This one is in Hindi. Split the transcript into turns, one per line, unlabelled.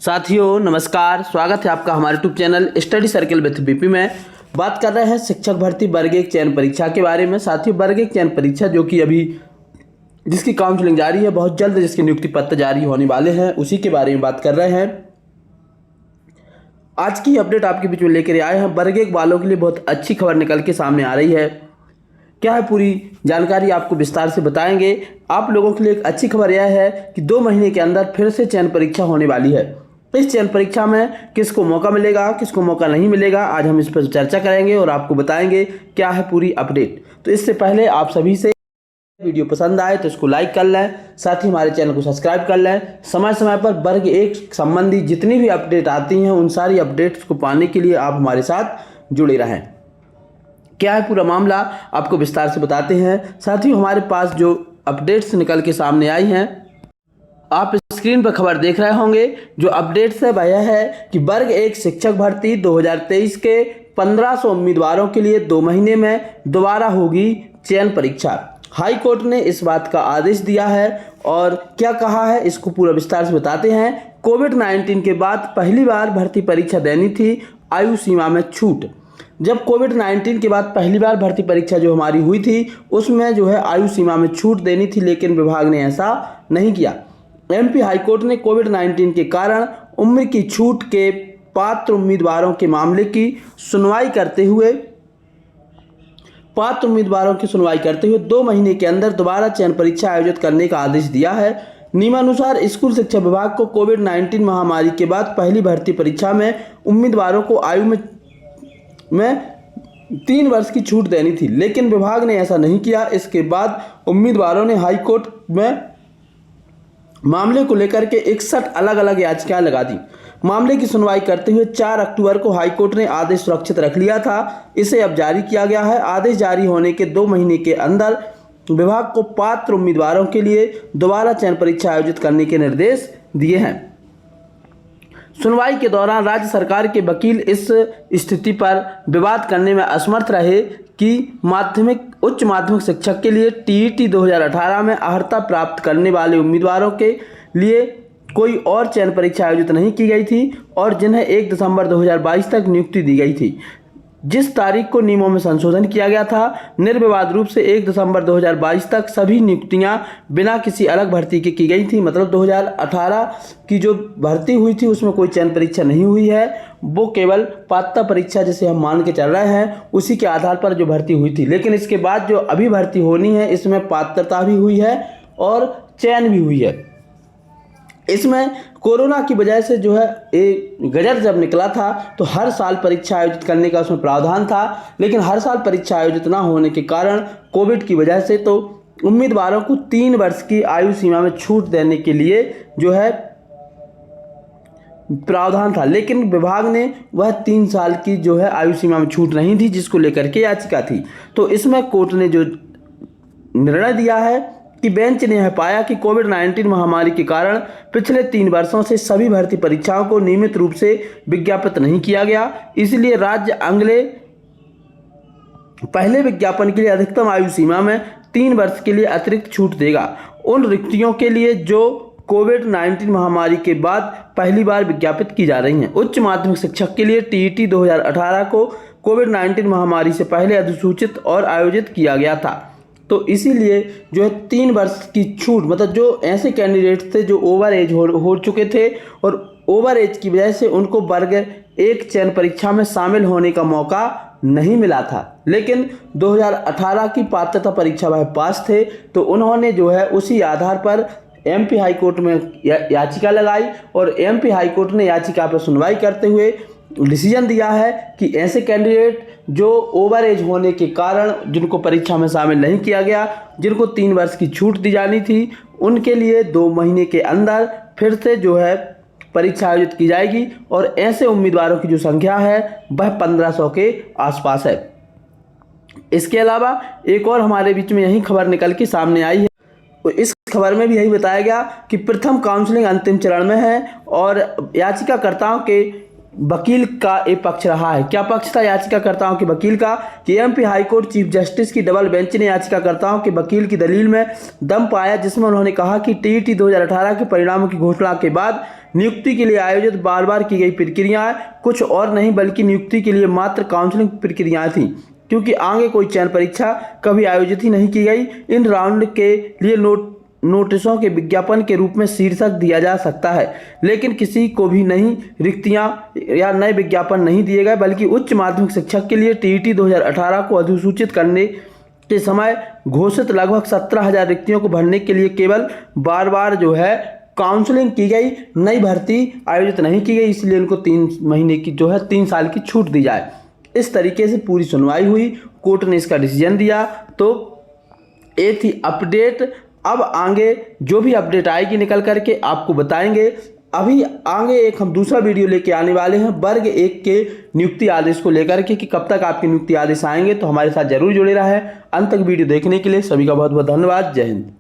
साथियों नमस्कार, स्वागत है आपका हमारे YouTube channel study circle with BP में। बात कर रहे हैं शिक्षक भर्ती वर्ग 1 चयन परीक्षा के बारे में। साथियों वर्ग 1 चयन परीक्षा जो कि अभी जिसकी काउंसलिंग जारी है, बहुत जल्द जिसके नियुक्ति पत्र जारी होने वाले हैं, उसी के बारे में बात कर रहे हैं। आज की अपडेट आपके बीच में लेकर आए हैं। वर्ग 1 वालों के लिए बहुत अच्छी खबर निकल के सामने आ रही है। क्या है पूरी जानकारी आपको विस्तार से बताएंगे। आप लोगों के लिए एक अच्छी खबर यह है कि 2 महीने के अंदर फिर से चयन परीक्षा होने वाली है। इस चयन परीक्षा में किसको मौका मिलेगा, किसको मौका नहीं मिलेगा, आज हम इस पर चर्चा करेंगे और आपको बताएंगे क्या है पूरी अपडेट। तो इससे पहले आप सभी से वीडियो पसंद आए तो इसको लाइक कर लें, साथ ही हमारे चैनल को सब्सक्राइब कर लें। समय समय पर वर्ग 1 संबंधी जितनी भी अपडेट आती हैं उन सारी अपडेट्स को पाने के लिए आप हमारे साथ जुड़े रहें। क्या है पूरा मामला आपको विस्तार से बताते हैं। साथ ही हमारे पास जो अपडेट्स निकल के सामने आई हैं, आप स्क्रीन पर खबर देख रहे होंगे। जो अपडेट्स है वह है कि वर्ग 1 शिक्षक भर्ती 2023 के 1500 उम्मीदवारों के लिए 2 महीने में दोबारा होगी चयन परीक्षा। हाई कोर्ट ने इस बात का आदेश दिया है और क्या कहा है इसको पूरा विस्तार से बताते हैं। कोविड-19 के बाद पहली बार भर्ती परीक्षा देनी थी, आयु सीमा में छूट। जब कोविड-19 के बाद पहली बार भर्ती परीक्षा जो हमारी हुई थी उसमें जो है आयु सीमा में छूट देनी थी, लेकिन विभाग ने ऐसा नहीं किया। एमपी हाईकोर्ट ने कोविड-19 के कारण उम्र की छूट के पात्र उम्मीदवारों के मामले की सुनवाई करते हुए 2 महीने के अंदर दोबारा चयन परीक्षा आयोजित करने का आदेश दिया है। नियमानुसार स्कूल शिक्षा विभाग को कोविड-19 महामारी के बाद पहली भर्ती परीक्षा में उम्मीदवारों को आयु में 3 वर्ष की छूट देनी थी, लेकिन विभाग ने ऐसा नहीं किया। इसके बाद उम्मीदवारों ने हाई कोर्ट में मामले को लेकर के 61 अलग अलग याचिकाएं लगा दी। मामले की सुनवाई करते हुए 4 अक्टूबर को हाई कोर्ट ने आदेश सुरक्षित रख लिया था। इसे अब जारी किया गया है। आदेश जारी होने के 2 महीने के अंदर विभाग को पात्र उम्मीदवारों के लिए दोबारा चयन परीक्षा आयोजित करने के निर्देश दिए हैं। सुनवाई के दौरान राज्य सरकार के वकील इस स्थिति पर विवाद करने में असमर्थ रहे कि उच्च माध्यमिक शिक्षक के लिए टीईटी 2018 में अर्हता प्राप्त करने वाले उम्मीदवारों के लिए कोई और चयन परीक्षा आयोजित नहीं की गई थी और जिन्हें 1 दिसंबर 2022 तक नियुक्ति दी गई थी। जिस तारीख को नियमों में संशोधन किया गया था, निर्विवाद रूप से 1 दिसंबर 2022 तक सभी नियुक्तियां बिना किसी अलग भर्ती के की गई थी। मतलब 2018 की जो भर्ती हुई थी उसमें कोई चयन परीक्षा नहीं हुई है, वो केवल पात्रता परीक्षा जिसे हम मान के चल रहे हैं उसी के आधार पर जो भर्ती हुई थी। लेकिन इसके बाद जो अभी भर्ती होनी है इसमें पात्रता भी हुई है और चयन भी हुई है। इसमें कोरोना की वजह से जो है एक गजट जब निकला था तो हर साल परीक्षा आयोजित करने का उसमें प्रावधान था, लेकिन हर साल परीक्षा आयोजित ना होने के कारण कोविड की वजह से तो उम्मीदवारों को 3 वर्ष की आयु सीमा में छूट देने के लिए जो है प्रावधान था, लेकिन विभाग ने वह 3 साल की जो है आयु सीमा में छूट नहीं थी जिसको लेकर के याचिका थी। तो इसमें कोर्ट ने जो निर्णय दिया है कि बेंच ने यह पाया कि कोविड-19 महामारी के कारण पिछले 3 वर्षों से सभी भर्ती परीक्षाओं को नियमित रूप से विज्ञापित नहीं किया गया, इसलिए राज्य अगले पहले विज्ञापन के लिए अधिकतम आयु सीमा में 3 वर्ष के लिए अतिरिक्त छूट देगा उन रिक्तियों के लिए जो कोविड-19 महामारी के बाद पहली बार विज्ञापित की जा रही हैं। उच्च माध्यमिक शिक्षक के लिए टीईटी 2018 को कोविड-19 महामारी से पहले अधिसूचित और आयोजित किया गया था, तो इसीलिए जो है 3 वर्ष की छूट, मतलब जो ऐसे कैंडिडेट थे जो ओवर एज हो चुके थे और ओवर एज की वजह से उनको वर्ग 1 चयन परीक्षा में शामिल होने का मौका नहीं मिला था, लेकिन 2018 की पात्रता परीक्षा वह पास थे, तो उन्होंने जो है उसी आधार पर एमपी हाई कोर्ट में याचिका लगाई और एमपी हाई कोर्ट ने याचिका पर सुनवाई करते हुए डिसीजन दिया है कि ऐसे कैंडिडेट जो ओवर एज होने के कारण जिनको परीक्षा में शामिल नहीं किया गया, जिनको 3 वर्ष की छूट दी जानी थी, उनके लिए 2 महीने के अंदर फिर से जो है परीक्षा आयोजित की जाएगी और ऐसे उम्मीदवारों की जो संख्या है वह 1500 के आसपास है। इसके अलावा एक और हमारे बीच में यही खबर निकल के सामने आई है। तो इस खबर में भी यही बताया गया कि प्रथम काउंसलिंग अंतिम चरण में है और याचिकाकर्ताओं के वकील का एक पक्ष रहा है। क्या पक्ष था याचिकाकर्ताओं के वकील का कि एमपी हाईकोर्ट चीफ जस्टिस की डबल बेंच ने याचिकाकर्ताओं के वकील की दलील में दम पाया, जिसमें उन्होंने कहा कि टीईटी 2018 के परिणामों की घोषणा के बाद नियुक्ति के लिए आयोजित बार बार की गई प्रक्रियाएं कुछ और नहीं बल्कि नियुक्ति के लिए मात्र काउंसलिंग प्रक्रियाएं थीं, क्योंकि आगे कोई चयन परीक्षा कभी आयोजित ही नहीं की गई। इन राउंड के लिए नोटिसों के विज्ञापन के रूप में शीर्षक दिया जा सकता है, लेकिन किसी को भी नई रिक्तियां या नए विज्ञापन नहीं दिए गए, बल्कि उच्च माध्यमिक शिक्षक के लिए टीईटी 2018 को अधिसूचित करने के समय घोषित लगभग 17,000 रिक्तियों को भरने के लिए केवल बार बार जो है काउंसलिंग की गई, नई भर्ती आयोजित नहीं की गई। इसलिए इनको 3 महीने की जो है 3 साल की छूट दी जाए। इस तरीके से पूरी सुनवाई हुई, कोर्ट ने इसका डिसीजन दिया। तो ये थी अपडेट। अब आगे जो भी अपडेट आएगी निकल करके आपको बताएंगे। अभी आगे एक हम दूसरा वीडियो लेके आने वाले हैं वर्ग 1 के नियुक्ति आदेश को लेकर के कि कब तक आपके नियुक्ति आदेश आएंगे, तो हमारे साथ जरूर जुड़े रहें। अंत तक वीडियो देखने के लिए सभी का बहुत बहुत धन्यवाद। जय हिंद।